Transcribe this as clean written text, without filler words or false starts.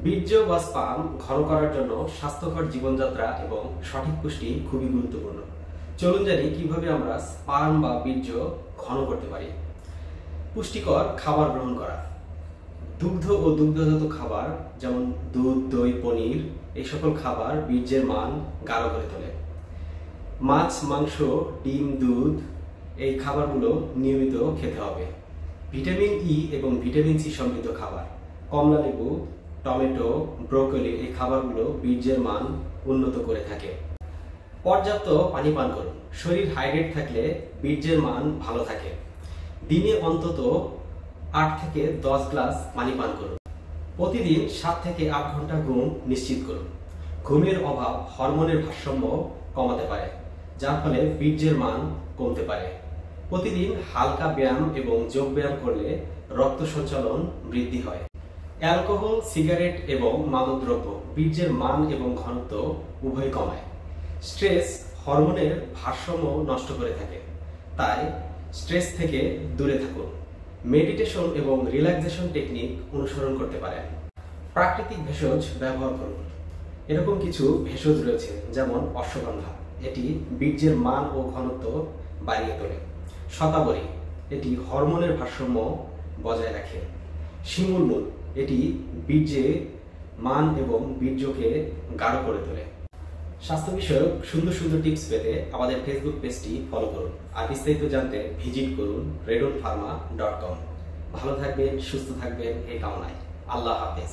বীর্য বা স্পার্ম ঘন করার জন্য স্বাস্থ্যকর জীবনযাত্রা এবং সঠিক পুষ্টি খুবই গুরুত্বপূর্ণ। চলুন জানি কিভাবে আমরা স্পার্ম বা বীর্য ঘন করতে পারি। পুষ্টিকর খাবার গ্রহণ করা, দুগ্ধ ও দুগ্ধজাত খাবার যেমন দুধ, দই, পনির এই সকল খাবার বীর্যের মান গাঢ় করে তোলে। মাছ, মাংস, ডিম, দুধ এই খাবারগুলো নিয়মিত খেতে হবে। ভিটামিন ই এবং ভিটামিন সি সমৃদ্ধ খাবার, কমলা লেবু, টমেটো, ব্রোকলি এই খাবারগুলো বীর্যের মান উন্নত করে থাকে। পর্যাপ্ত পানি পান করুন, শরীর হাইড্রেট থাকলে বীর্যের মান ভালো থাকে। দিনে অন্তত 8 থেকে 10 গ্লাস পানি পান করুন। প্রতিদিন 7 থেকে 8 ঘন্টা ঘুম নিশ্চিত করুন। ঘুমের অভাব হরমোনের ভারসাম্য কমাতে পারে, যার ফলে বীর্যের মান কমতে পারে। প্রতিদিন হালকা ব্যায়াম এবং যোগ ব্যায়াম করলে রক্ত সঞ্চালন বৃদ্ধি হয়। অ্যালকোহল, সিগারেট এবং মাদকদ্রব্য বীর্যের মান এবং ঘনত্ব উভয় কমায়। স্ট্রেস হরমোনের ভারসাম্য নষ্ট করে থাকে, তাই স্ট্রেস থেকে দূরে থাকুন। মেডিটেশন এবং রিল্যাক্সেশন টেকনিক অনুসরণ করতে পারেন। প্রাকৃতিক ভেষজ ব্যবহার করুন। এরকম কিছু ভেষজ রয়েছে যেমন অশ্বগন্ধা, এটি বীর্যের মান ও ঘনত্ব বাড়িয়ে তোলে। শতাবরী, এটি হরমোনের ভারসাম্য বজায় রাখে। শিমুল মূল, এটি বীর্যের মান এবং বীর্যকে গাঢ় করে তোলে। স্বাস্থ্য বিষয়ক সুন্দর সুন্দর টিপস পেতে আমাদের ফেসবুক পেজটি ফলো করুন, আর বিস্তারিত জানতে ভিজিট করুন redonpharma.com। ভালো থাকবেন, সুস্থ থাকবেন এই কামনায়। আল্লাহ হাফেজ।